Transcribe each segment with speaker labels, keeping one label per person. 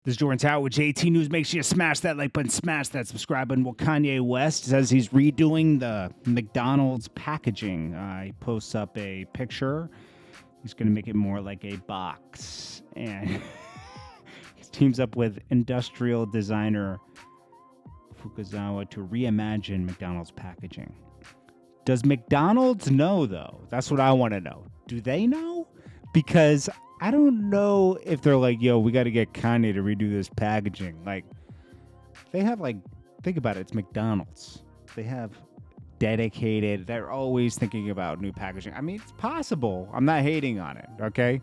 Speaker 1: This is Jordan Tower with JT News. Make sure you smash that like button, smash that subscribe button. Well, Kanye West says he's redoing the McDonald's packaging. He posts up a picture. He's going to make it more like a box. And he teams up with industrial designer Fukuzawa to reimagine McDonald's packaging. Does McDonald's know, though? That's what I want to know. Do they know? Because I don't know if they're like, yo, we got to get Kanye to redo this packaging. Like, they have, like, think about it. It's McDonald's. They have dedicated, they're always thinking about new packaging. I mean, it's possible. I'm not hating on it, okay?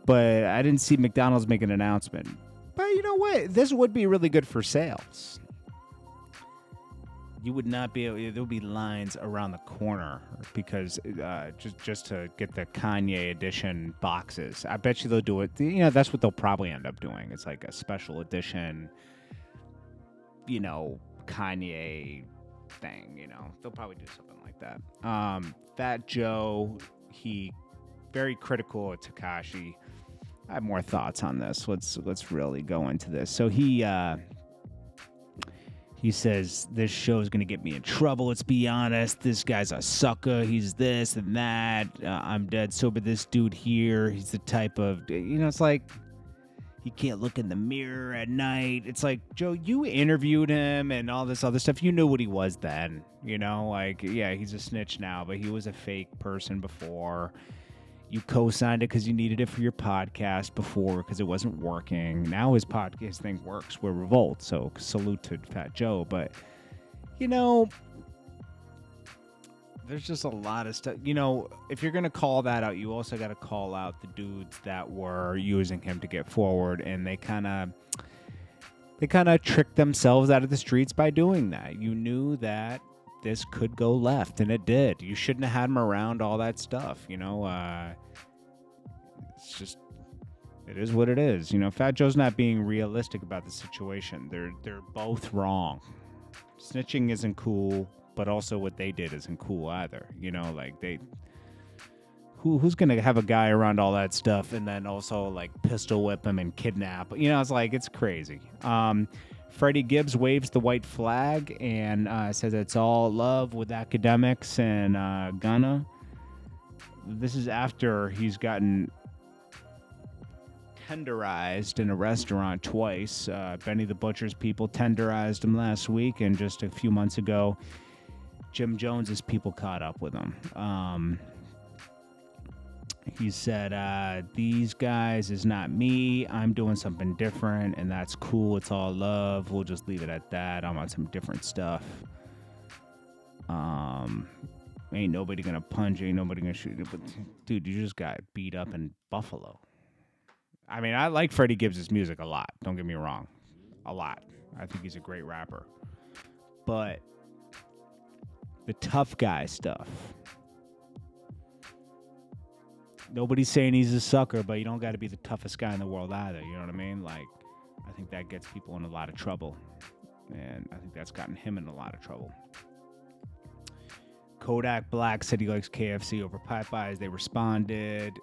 Speaker 1: But I didn't see McDonald's make an announcement. But you know what? This would be really good for sales. You would not be able, there would be lines around the corner because just to get the Kanye edition boxes. I bet you they'll do it. You know, that's what they'll probably end up doing. It's like a special edition, you know, Kanye thing, you know. They'll probably do something like that. Fat Joe, he very critical of Tekashi. I have more thoughts on this. Let's really go into this. So he says, this show is going to get me in trouble. Let's be honest. This guy's a sucker. He's this and that. I'm dead sober. This dude here, he's the type of, you know, it's like, he can't look in the mirror at night. It's like, Joe, you interviewed him and all this other stuff. You knew what he was then, you know? Like, yeah, he's a snitch now, but he was a fake person before. You co-signed it because you needed it for your podcast before because it wasn't working. Now his podcast thing works. We're Revolt, so salute to Fat Joe. But, you know, there's just a lot of stuff. You know, if you're going to call that out, you also got to call out the dudes that were using him to get forward. And they kind of tricked themselves out of the streets by doing that. You knew that this could go left, and it did. You shouldn't have had him around all that stuff, you know. It's just, it is what it is. You know, Fat Joe's not being realistic about the situation. They're both wrong. Snitching isn't cool, but also what they did isn't cool either. You know, like who's gonna have a guy around all that stuff and then also like pistol whip him and kidnap? You know, it's like, it's crazy. Freddie Gibbs waves the white flag and says it's all love with Akademiks and Ghana. This is after he's gotten tenderized in a restaurant twice. Benny the Butcher's people tenderized him last week, and just a few months ago, Jim Jones's people caught up with him. He said, these guys is not me. I'm doing something different, and that's cool. It's all love. We'll just leave it at that. I'm on some different stuff. Ain't nobody gonna punch. Ain't nobody gonna shoot you. But, dude, you just got beat up in Buffalo. I mean, I like Freddie Gibbs' music a lot. Don't get me wrong. A lot. I think he's a great rapper. But the tough guy stuff, nobody's saying he's a sucker, but you don't got to be the toughest guy in the world either. You know what I mean? Like, I think that gets people in a lot of trouble. And I think that's gotten him in a lot of trouble. Kodak Black said he likes KFC over Popeyes. They responded.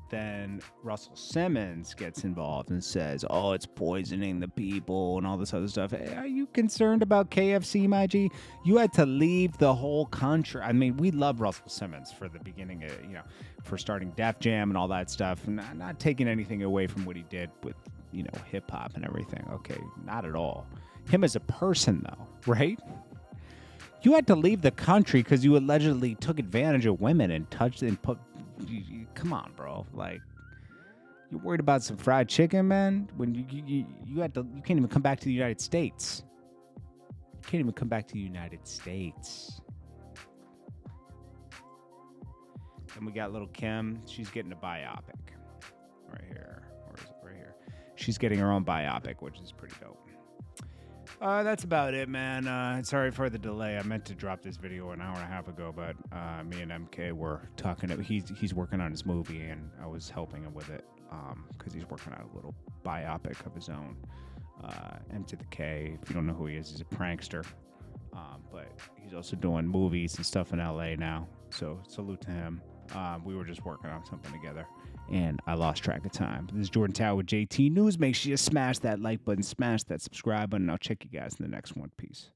Speaker 1: Then Russell Simmons gets involved and says, oh, it's poisoning the people and all this other stuff. Hey, are you concerned about KFC, my G? You had to leave the whole country. I mean, we love Russell Simmons for the beginning, you know, for starting Def Jam and all that stuff. Not taking anything away from what he did with, you know, hip hop and everything. Okay, not at all. Him as a person, though, right? You had to leave the country because you allegedly took advantage of women and touched and put. Come on, bro. Like, you're worried about some fried chicken, man? When you had to, you can't even come back to the United States. You can't even come back to the United States. And we got Lil Kim. She's getting a biopic right here. Where is it? Right here. She's getting her own biopic, which is pretty dope. That's about it, man. Sorry for the delay. I meant to drop this video an hour and a half ago, but me and MK were talking. He's working on his movie, and I was helping him with it because he's working on a little biopic of his own. M to the K. If you don't know who he is, he's a prankster. But he's also doing movies and stuff in LA now. So salute to him. We were just working on something together. and I lost track of time. This is Jordan Tower with JT News. Make sure you smash that like button, smash that subscribe button. I'll check you guys in the next one. Peace.